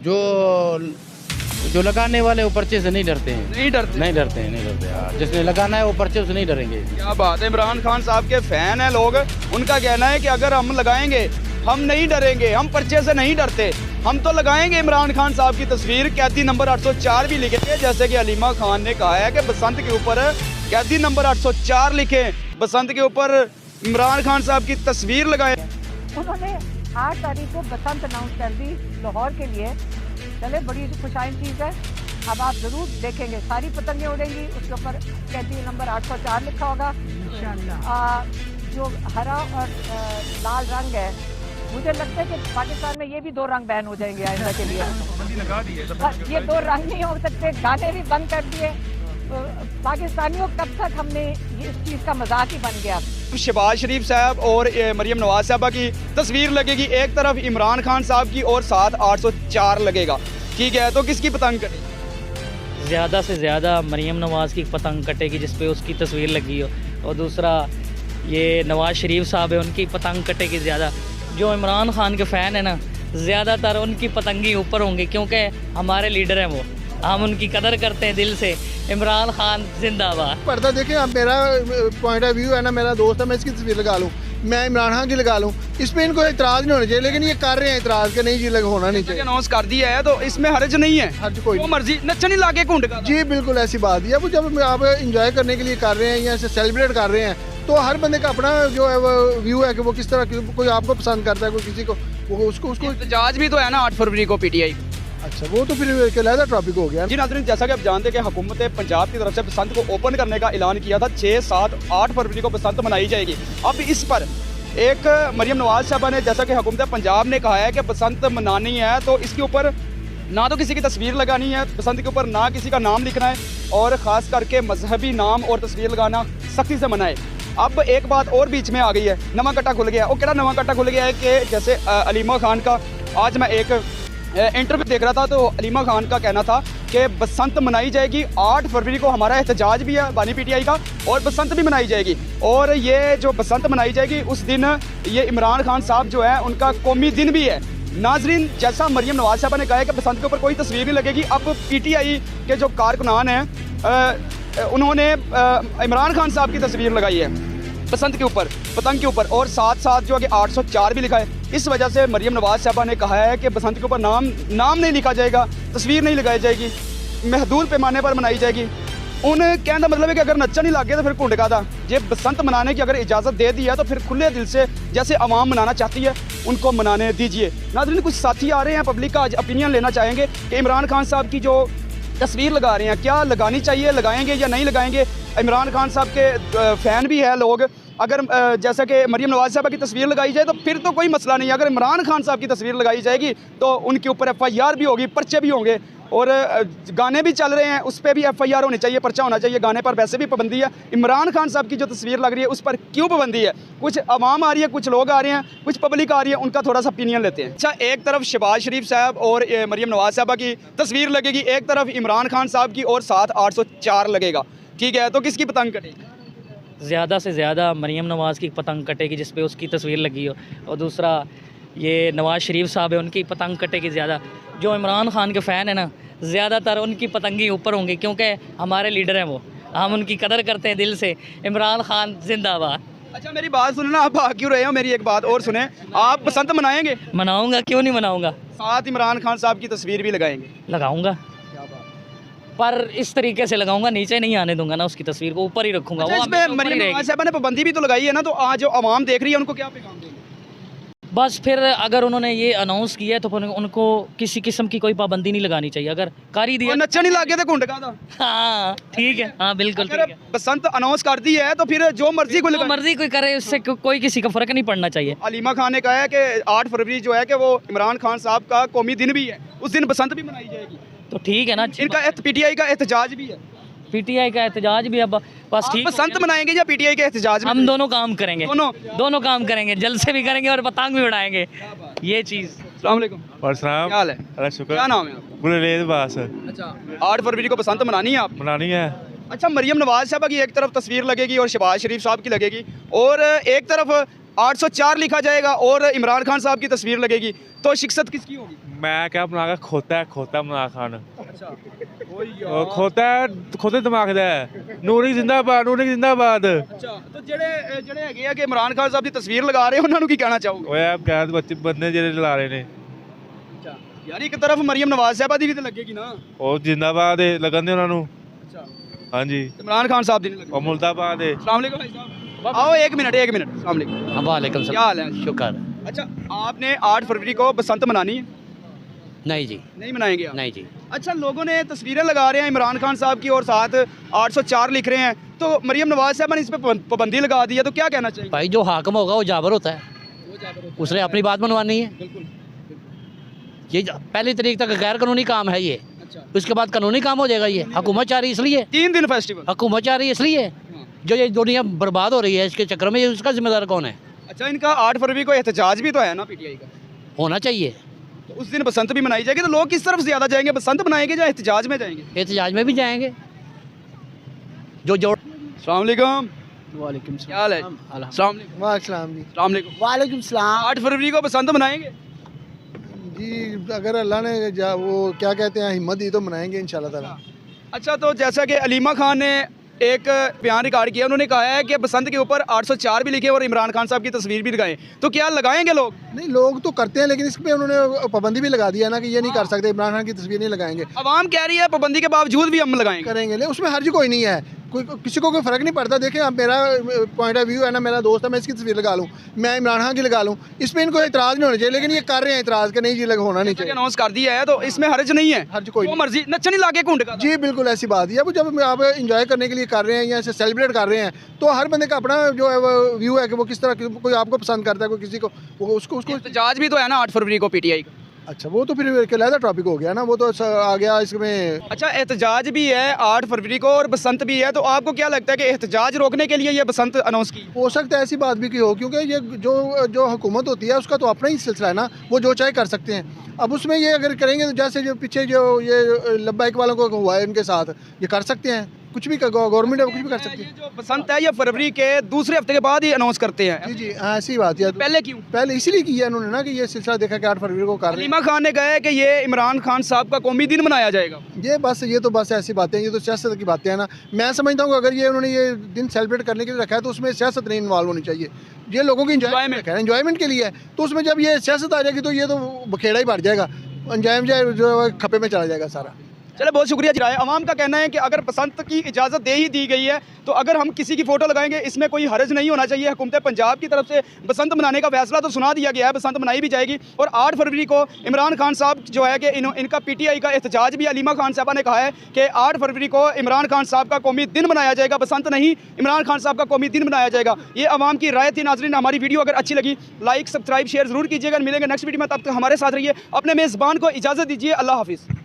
जो जो लगाने वाले वो पर्चे से नहीं डरते हैं। नहीं डरते? नहीं डरते हैं, नहीं डरते यार। जिसने लगाना है वो पर्चे से नहीं डरेंगे। क्या बात है, इमरान खान साहब के फैन हैं लोग। उनका कहना है कि अगर हम लगाएंगे हम नहीं डरेंगे, हम पर्चे से नहीं डरते, हम तो लगाएंगे इमरान खान साहब की तस्वीर, कैदी नंबर 804 भी लिखेंगे। जैसे कि अलीमा खान ने कहा है कि बसंत के ऊपर कैदी नंबर 804 लिखें, बसंत के ऊपर इमरान खान साहब की तस्वीर लगाएं। उन्होंने 8 तारीख को बसंत अनाउंस कर दी लाहौर के लिए। चले, बड़ी खुशाइन चीज़ है। अब आप ज़रूर देखेंगे सारी पतंगें उड़ेंगी, उसके ऊपर कैदी नंबर 804 लिखा होगा इंशाअल्लाह। जो हरा और लाल रंग है, मुझे लगता है कि पाकिस्तान में ये भी 2 रंग बैन हो जाएंगे आइंदा के लिए। ये 2 रंग नहीं हो सकते, गाने भी बंद कर दिए। तो पाकिस्तानियों कब तक हमने इस चीज़ का मजाक ही बन गया। शहबाज शरीफ साहब और मरियम नवाज साहबा की तस्वीर लगेगी, एक तरफ इमरान खान साहब की और साथ 804 लगेगा। ठीक है, तो किसकी पतंग कटेगी? ज़्यादा से ज़्यादा मरियम नवाज़ की पतंग कटेगी जिस पे उसकी तस्वीर लगी हो, और दूसरा ये नवाज़ शरीफ साहब है उनकी पतंग कटेगी ज़्यादा। जो इमरान खान के फ़ैन है ना, ज़्यादातर उनकी पतंगी ऊपर होंगी, क्योंकि हमारे लीडर हैं वो, हम उनकी कदर करते हैं दिल से। इमरान खान जिंदाबाद। पर्दा देखें, अब मेरा पॉइंट ऑफ व्यू है ना, मेरा दोस्त है, मैं इसकी तस्वीर लगा लूँ, मैं इमरान खान की लगा लूँ, इस पर इनको इतराज़ नहीं होना चाहिए, लेकिन ये कर रहे हैं इतराज़ के नहीं जी, होना नहीं चाहिए। अनाउंस कर दिया है तो इसमें हर्ज नहीं है, हर्ज कोई वो मर्जी नचनी लाके घूंट का। जी बिल्कुल ऐसी बात है। अब जब आप इंजॉय करने के लिए कर रहे हैं या इसे सेलिब्रेट कर रहे हैं, तो हर बंदे का अपना जो है वो व्यू है कि वो किस तरह, कोई आपको पसंद करता है, कोई किसी को, वो उसको एहतजाज भी तो है ना 8 फरवरी को पीटीआई। अच्छा, वो तो फिर एक अलग टॉपिक हो गया। जी नाज़रीन, जैसा कि आप जानते हैं कि हुकूमत पंजाब की तरफ से बसंत को ओपन करने का ऐलान किया था। 6, 7, 8 फरवरी को बसंत मनाई जाएगी। अब इस पर एक मरियम नवाज साहबा ने, जैसा कि हुकूमत पंजाब ने कहा है कि बसंत मनानी है तो इसके ऊपर ना तो किसी की तस्वीर लगानी है, बसंत के ऊपर ना किसी का नाम लिखना है, और ख़ास करके मजहबी नाम और तस्वीर लगाना सख्ती से मनाए। अब एक बात और बीच में आ गई है, नवा कट्टा खुल गया। वो क्या नवा कट्टा खुल गया है कि जैसे अलीमा खान का, आज मैं एक इंटरव्यू देख रहा था तो अलीमा खान का कहना था कि बसंत मनाई जाएगी 8 फरवरी को, हमारा एहतजाज भी है बानी पीटीआई का, और बसंत भी मनाई जाएगी। और ये जो बसंत मनाई जाएगी उस दिन ये इमरान खान साहब जो है उनका कौमी दिन भी है। नाजरीन, जैसा मरियम नवाज साहबा ने कहा है कि बसंत के ऊपर कोई तस्वीर नहीं लगेगी, अब पीटीआई के जो कारकुनान हैं उन्होंने इमरान खान साहब की तस्वीर लगाई है बसंत के ऊपर, पतंग के ऊपर, और साथ साथ जो है कि 804 भी लिखा है। इस वजह से मरियम नवाज साहबा ने कहा है कि बसंत के ऊपर नाम नहीं लिखा जाएगा, तस्वीर नहीं लगाई जाएगी, महदूद पैमाने पर मनाई जाएगी। उन कहने का मतलब है कि अगर नच्चा नहीं लगे तो फिर कुंड का था। ये बसंत मनाने की अगर इजाज़त दे दी है तो फिर खुले दिल से जैसे आवाम मनाना चाहती है उनको मनाने दीजिए। नाज़रीन, कुछ साथी आ रहे हैं, पब्लिक का आज ओपिनियन लेना चाहेंगे कि इमरान खान साहब की जो तस्वीर लगा रहे हैं, क्या लगानी चाहिए, लगाएंगे या नहीं लगाएंगे। इमरान खान साहब के फ़ैन भी है लोग। अगर जैसा कि मरियम नवाज साहबा की तस्वीर लगाई जाए तो फिर तो कोई मसला नहीं है। अगर इमरान खान साहब की तस्वीर लगाई जाएगी तो उनके ऊपर FIR भी होगी, पर्चे भी होंगे, और गाने भी चल रहे हैं, उस पर भी FIR होनी चाहिए, पर्चा होना चाहिए। गाने पर वैसे भी पाबंदी है, इमरान खान साहब की जो तस्वीर लग रही है उस पर क्यों पाबंदी है? कुछ आवाम आ रही है, कुछ लोग आ रहे हैं, कुछ पब्लिक आ रही है, उनका थोड़ा सा ओपिनियन लेते हैं। अच्छा, एक तरफ शहबाज शरीफ साहब और मरियम नवाज साहबा की तस्वीर लगेगी, एक तरफ इमरान खान साहब की और साथ 804 लगेगा। ठीक है, तो किसकी पतंग कटेगी? ज़्यादा से ज़्यादा मरियम नवाज़ की पतंग कटेगी जिस पे उसकी तस्वीर लगी हो, और दूसरा ये नवाज़ शरीफ साहब है उनकी पतंग कटेगी ज़्यादा। जो इमरान खान के फ़ैन है ना, ज़्यादातर उनकी पतंगी ऊपर होंगी, क्योंकि हमारे लीडर हैं वो, हम उनकी कदर करते हैं दिल से। इमरान खान जिंदाबाद। अच्छा, मेरी बात सुने ना, आप भाग क्यों रहे हो? मेरी एक बात और सुने, आप बसंत मनाएंगे? मनाऊंगा, क्यों नहीं मनाऊंगा। साथ इमरान खान साहब की तस्वीर भी लगाएंगे? लगाऊंगा, पर इस तरीके से लगाऊंगा, नीचे नहीं आने दूंगा ना, उसकी तस्वीर को ऊपर ही रखूंगा। अच्छा, वो इसमें हमेशा ऊपर ही मरियम रहेगी। नवाज साहबा ने पाबंदी भी तो लगाई है ना, तो आज जो आवाम देख रही है उनको क्या पैगाम देंगे? बस फिर अगर उन्होंने ये अनाउंस किया है तो फिर उनको किसी किस्म की कोई पाबंदी नहीं लगानी चाहिए। अगर कर ही दिया, नच्चा नहीं लगे तो घुंड का था। हाँ ठीक है, हाँ बिल्कुल ठीक अगर है। बसंत अनाउंस कर दी है तो फिर जो मर्जी को जो मर्जी कोई करे, उससे कोई किसी का फर्क नहीं पड़ना चाहिए। अलीमा खान ने कहा है कि 8 फरवरी जो है कि वो इमरान खान साहब का कौमी दिन भी है, उस दिन बसंत भी मनाई जाएगी। तो ठीक है ना, इनका पीटीआई का एहतजाज भी है। पीटीआई का एहतजाज भी अब बस ठीक। बसंत मनाएंगे या पीटीआई के एहतजाज? हम दोनों काम करेंगे, दोनों काम करेंगे, जलसे भी करेंगे और पतंग भी उड़ाएंगे। ये चीज़। अस्सलाम वालेकुम। और सलाम। क्या हाल है? अल्लाह शुक्र। क्या नाम है आपका? गुलरेज बास। अच्छा, 8 फरवरी को बसंत मनानी है आप? मनानी है। अच्छा, मरियम नवाज साहबा की एक तरफ तस्वीर लगेगी और शहबाज शरीफ साहब की लगेगी, और एक तरफ 804 लिखा जाएगा और इमरान खान साहब की तस्वीर लगेगी, तो शिक्सत किसकी होगी? मैं क्या बना के खोता इमरान खान अच्छा ਉਹ ਖੋਤਾ ਦਿਮਾਗ ਦਾ ਹੈ। ਨੂਰੀ ਜਿੰਦਾਬਾਦ ਅੱਛਾ ਤਾਂ ਜਿਹੜੇ ਹੈਗੇ ਆ ਕਿ ਇਮਰਾਨ ਖਾਨ ਸਾਹਿਬ ਦੀ ਤਸਵੀਰ ਲਗਾ ਰਹੇ ਉਹਨਾਂ ਨੂੰ ਕੀ ਕਹਿਣਾ ਚਾਹੋਗੇ ਓਏ ਆ ਗੈਰ ਬੱਚੇ ਬੰਦੇ ਜਿਹੜੇ ਲਾ ਰਹੇ ਨੇ ਅੱਛਾ ਯਾਰ ਇੱਕ ਤਰਫ ਮਰੀਮ ਨਵਾਜ਼ ਸਾਹਿਬਾ ਦੀ ਵੀ ਤੇ ਲੱਗੇਗੀ ਨਾ ਉਹ ਜਿੰਦਾਬਾਦ ਲੱਗਣ ਦੇ ਉਹਨਾਂ ਨੂੰ ਅੱਛਾ ਹਾਂਜੀ इमरान खान साहब दिन ਉਹ ਮੁਲਦਾਬਾਦ अस्सलाम वालेकुम भाई साहब आओ एक मिनट अस्सलाम वालेकुम वालेकुम क्या हाल है शुक्र अच्छा आपने 8 फरवरी को बसंत मनानी है नहीं जी नहीं मनाएंगे आप नहीं जी अच्छा लोगों ने तस्वीरें लगा रहे हैं इमरान खान साहब की और साथ 804 लिख रहे हैं तो मरियम नवाज साहब ने इस पर पाबंदी लगा दी है तो क्या कहना चाहिए भाई जो हाकम होगा वो जाबर होता है उसने अपनी बात मनवानी है ये पहली तारीख तक गैर कानूनी काम है ये उसके बाद कानूनी काम हो जाएगा ये हुकूमत चाह रही इसलिए 3 दिन फेस्टिवल हुकूमत चाह रही इसलिए जो ये दुनिया बर्बाद हो रही है इसके चक्कर में उसका जिम्मेदार कौन है अच्छा इनका 8 फरवरी को एहतजाज भी तो है ना पीटीआई का होना चाहिए तो उस दिन बसंत भी मनाई जाएगी तो लोग किस तरफ ज़्यादा जाएंगे बसंत मनाएंगे या एहतजाज में जाएंगे एहतजाज में भी जाएंगे जो अस्सलाम वालेकुम वालेकुम क्या हाल है अस्सलाम वालेकुम वालेकुम जी अस्सलाम वालेकुम वालेकुम सलाम 8 फरवरी को बसंत मनाएंगे जी अगर अल्लाह ने वो क्या कहते हैं हिम्मत दी तो मनाएंगे इंशाल्लाह ताला। अच्छा तो जैसा कि अलीमा खान ने एक बयान रिकॉर्ड किया उन्होंने कहा है कि बसंत के ऊपर 804 भी लिखे और इमरान खान साहब की तस्वीर भी लगाएं तो क्या लगाएंगे लोग नहीं लोग तो करते हैं लेकिन इस पे उन्होंने पाबंदी भी लगा दिया ना कि ये नहीं कर सकते इमरान खान की तस्वीर नहीं लगाएंगे अवाम कह रही है पाबंदी के बावजूद भी हम लगाएंगे करेंगे लेकिन उसमें हर्ज कोई नहीं है कोई किसी को कोई फ़र्क नहीं पड़ता। देखें अब मेरा पॉइंट ऑफ व्यू है ना मेरा दोस्त है मैं इसकी तस्वीर लगा लूँ मैं इमरान खान की लगा लूँ इस पर इनको एतराज़ नहीं होना चाहिए लेकिन ये कर रहे हैं एतराज़ कि नहीं जी होना नहीं चाहिए। अनाउंस कर दिया है तो इसमें हर्ज नहीं है हर्ज कोई जो मर्जी नच्चन ही लाके घूंट का जी बिल्कुल ऐसी बात है। अब जब आप इंजॉय करने के लिए कर रहे हैं या इसे सेलिब्रेट कर रहे हैं तो हर बंदे का अपना जो है वो व्यू है कि वो किस तरह कोई आपको पसंद करता है कोई किसी को उसको एहतजाज भी तो है ना 8 फरवरी को पीटीआई का। अच्छा वो तो फिर अलग टॉपिक हो गया ना वो तो आ गया इसमें। अच्छा एहतजाज भी है 8 फरवरी को और बसंत भी है तो आपको क्या लगता है कि एहतजाज रोकने के लिए ये बसंत अनाउंस की हो सकता है ऐसी बात भी की हो क्योंकि ये जो हुकूमत होती है उसका तो अपना ही सिलसिला है ना वो जो चाहे कर सकते हैं। अब उसमें ये अगर करेंगे तो जैसे जो पीछे जो ये लब्बाइक वालों को हुआ है इनके साथ ये कर सकते हैं कुछ भी गवर्नमेंट कुछ भी कर सकती है। ये जो बसंत है ये फरवरी के दूसरे हफ्ते के बाद ही अनाउंस करते हैं। जी जी हाँ ऐसी बात है। पहले क्यों? पहले इसीलिए किया उन्होंने ना कि ये सिलसिला देखा कि 8 फरवरी को कर रहे हैं। अलीमा खान ने कहा है कि ये इमरान खान साहब का कौमी दिन मनाया जाएगा। ये तो बस ऐसी बातें ये तो सियासत की बातें हैं ना। मैं समझता हूँ अगर ये उन्होंने ये दिन सेलिब्रेट करने के लिए रखा है तो उसमें सियासत नहीं इन्वॉल्व होनी चाहिए। ये लोगों की एंजॉयमेंट के लिए है तो उसमें जब ये सियासत आ जाएगी तो ये तो बखेड़ा ही बढ़ जाएगा एंजॉयमेंट जो खपे में चला जाएगा सारा। चलो बहुत शुक्रिया जी। अवाम का कहना है कि अगर बसंत की इजाज़त दे ही दी गई है तो अगर हम किसी की फ़ोटो लगाएंगे इसमें कोई हर्ज नहीं होना चाहिए। हुकूमत पंजाब की तरफ से बसंत मनाने का फैसला तो सुना दिया गया है बसंत मनाई भी जाएगी और 8 फरवरी को इमरान खान साहब जो है कि इनका पीटीआई का एहतजाज भी अलीमा खान साहबा ने कहा है कि 8 फरवरी को इमरान खान साहब का कौमी दिन मनाया जाएगा बसंत नहीं इमरान खान साहब का कौमी दिन मनाया जाएगा। ये अवाम की राय थी। नाज़रीन हमारी वीडियो अगर अच्छी लगी लाइक सब्सक्राइब शेयर ज़रूर कीजिएगा। मिलेंगे नेक्स्ट वीडियो में तब तक हमारे साथ रहिए। अपने मेज़बान को इजाज़त दीजिए। अल्लाह हाफिज़।